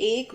1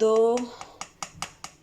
2